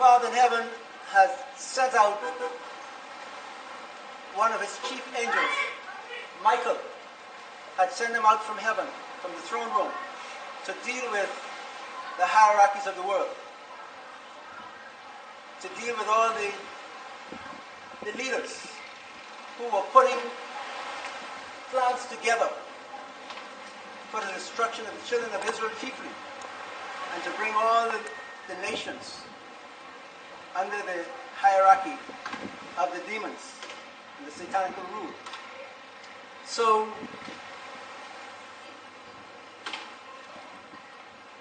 Father in heaven has sent out one of his chief angels, Michael, had sent him out from heaven, from the throne room, to deal with the hierarchies of the world, to deal with all the leaders who were putting plans together for the destruction of the children of Israel chiefly, and to bring all the nations under the hierarchy of the demons and the satanical rule. So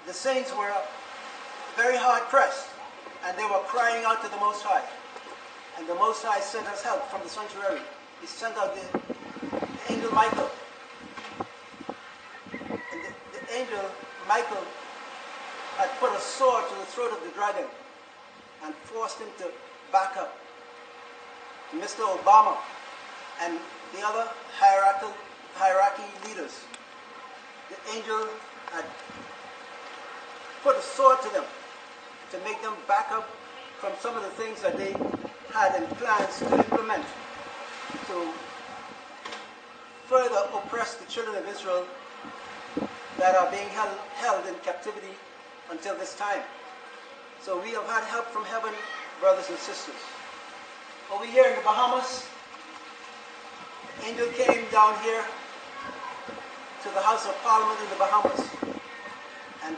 the saints were very hard pressed, and they were crying out to the Most High. And the Most High sent us help from the sanctuary. He sent out the angel Michael. And the angel Michael had put a sword to the throat of the dragon and forced him to back up. Mr. Obama and the other hierarchy leaders, the angel had put a sword to them to make them back up from some of the things that they had in plans to implement to further oppress the children of Israel that are being held in captivity until this time. So we have had help from heaven, brothers and sisters. Over here in the Bahamas, the angel came down here to the House of Parliament in the Bahamas and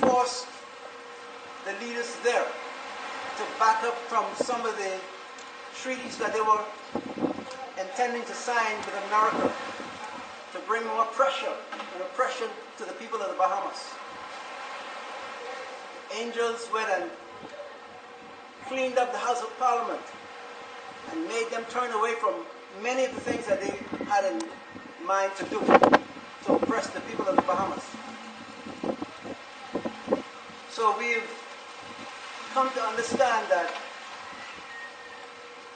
forced the leaders there to back up from some of the treaties that they were intending to sign with America to bring more pressure and oppression to the people of the Bahamas. The angels went and cleaned up the House of Parliament and made them turn away from many of the things that they had in mind to do to oppress the people of the Bahamas. So we've come to understand that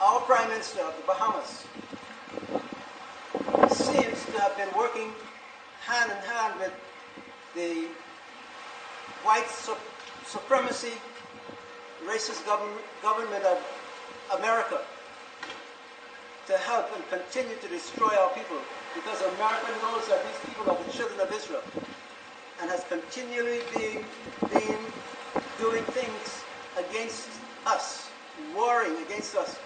our Prime Minister of the Bahamas seems to have been working hand in hand with the white supremacy, racist government of America to help and continue to destroy our people, because America knows that these people are the children of Israel and has continually been doing things against us, warring against us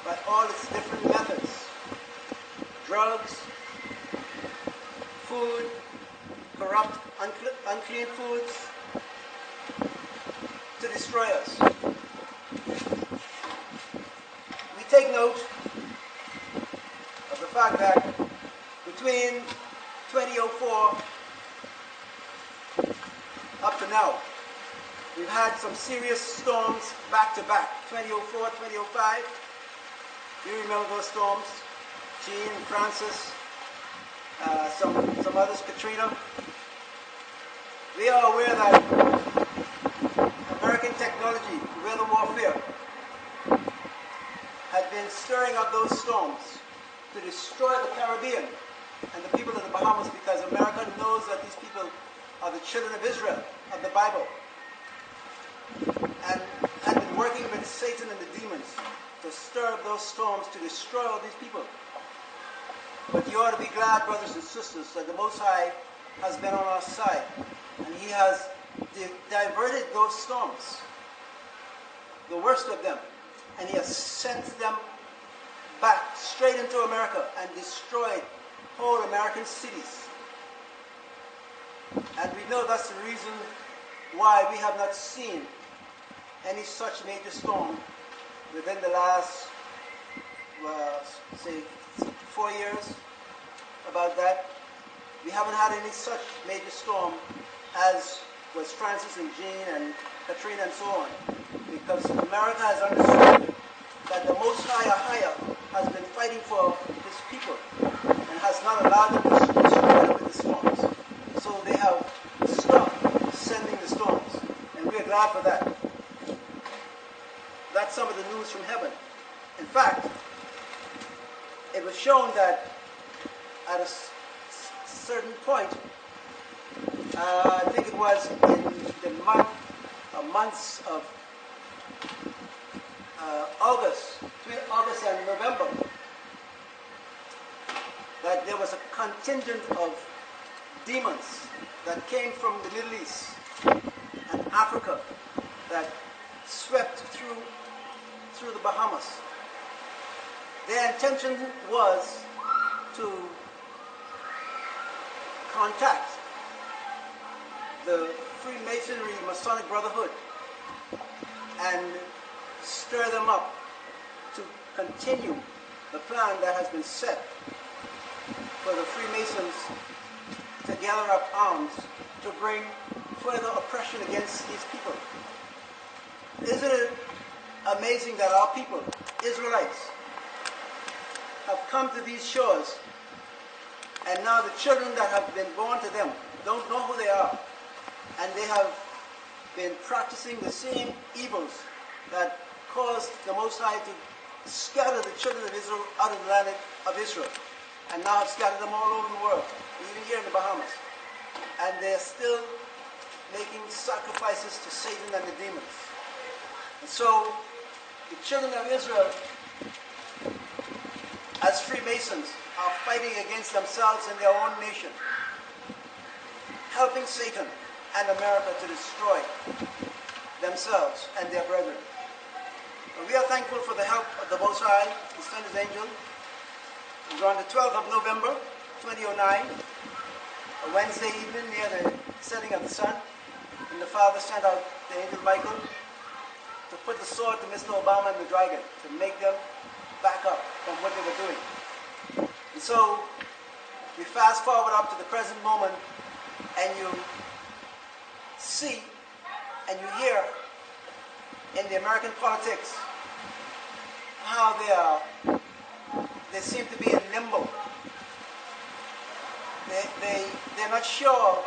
by all its different methods: drugs, food, corrupt, unclean foods, to destroy us. We take note of the fact that between 2004 up to now, we've had some serious storms back to back. 2004, 2005. You remember those storms? Jean, Francis, some others, Katrina. We are aware that American technology, guerrilla warfare, had been stirring up those storms to destroy the Caribbean and the people of the Bahamas, because America knows that these people are the children of Israel, of the Bible, and had been working with Satan and the demons to stir up those storms to destroy all these people. But you ought to be glad, brothers and sisters, that the Most High has been on our side, and He has diverted those storms, the worst of them, and He has sent them back straight into America and destroyed whole American cities. And we know that's the reason why we have not seen any such major storm within the last, say, 4 years, about that. We haven't had any such major storm as was Francis and Jean and Katrina and so on, because America has understood that the Most Higher has been fighting for His people and has not allowed them to destroy them with the storms. So they have stopped sending the storms, and we are glad for that. That's some of the news from heaven. In fact, it was shown that at a certain point, I think it was in the months of between August and November, that there was a contingent of demons that came from the Middle East and Africa that swept through the Bahamas. Their intention was to contact the Freemasonry Masonic Brotherhood and stir them up to continue the plan that has been set for the Freemasons to gather up arms to bring further oppression against these people. Isn't it amazing that our people, Israelites, have come to these shores, and now the children that have been born to them don't know who they are, and they have been practicing the same evils that caused the Most High to scatter the children of Israel out of the land of Israel, and now have scattered them all over the world, even here in the Bahamas. And they're still making sacrifices to Satan and the demons. And so the children of Israel, as Freemasons, are fighting against themselves and their own nation, helping Satan and America to destroy themselves and their brethren. And we are thankful for the help of the Most High, He sent His angel. It was on the 12th of November, 2009, a Wednesday evening near the setting of the sun, and the Father sent out the angel Michael to put the sword to Mr. Obama and the dragon, to make them back up from what they were doing. And so we fast forward up to the present moment, and you see and you hear in the American politics how they seem to be in limbo. They're not sure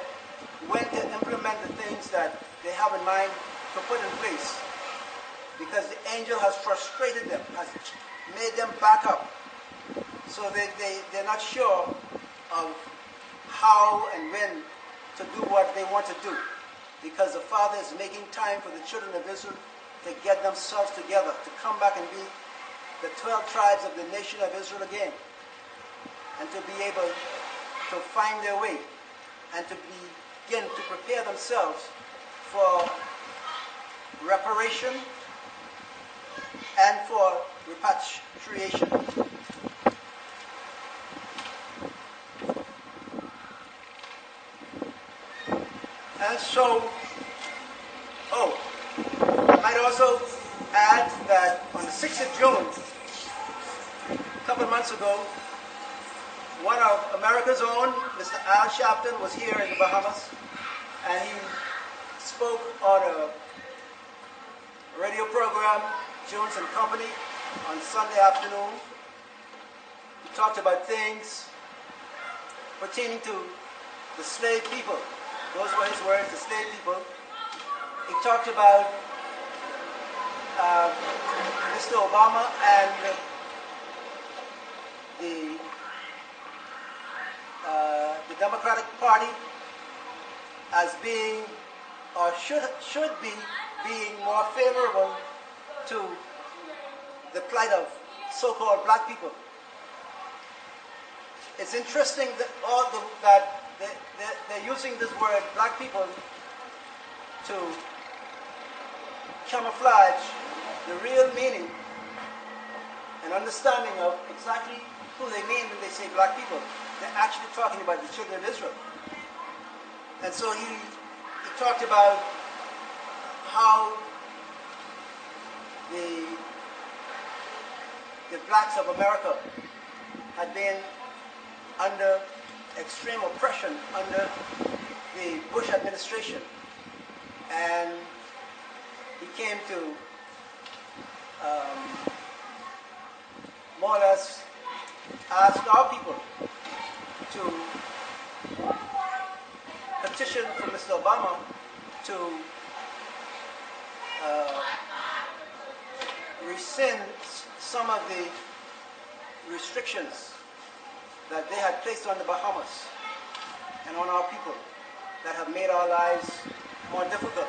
when to implement the things that they have in mind to put in place, because the angel has frustrated them, has made them back up. So they're not sure of how and when to do what they want to do, because the Father is making time for the children of Israel to get themselves together, to come back and be the 12 tribes of the nation of Israel again, and to be able to find their way and to begin to prepare themselves for reparation and for repatriation. And so, I might also add that on the 6th of June, a couple of months ago, one of America's own, Mr. Al Sharpton, was here in the Bahamas, and he spoke on a radio program, Jones and Company, on Sunday afternoon. He talked about things pertaining to the slave people. Those were his words, the slave people. He talked about Mr. Obama and the Democratic Party as being, or should be being more favorable to the plight of so-called black people. It's interesting that they're using this word black people to camouflage the real meaning and understanding of exactly who they mean when they say black people. They're actually talking about the children of Israel. And so he talked about how the blacks of America had been under extreme oppression under the Bush administration. And he came to more or less ask our people to petition for Mr. Obama to rescind some of the restrictions that they had placed on the Bahamas and on our people that have made our lives more difficult.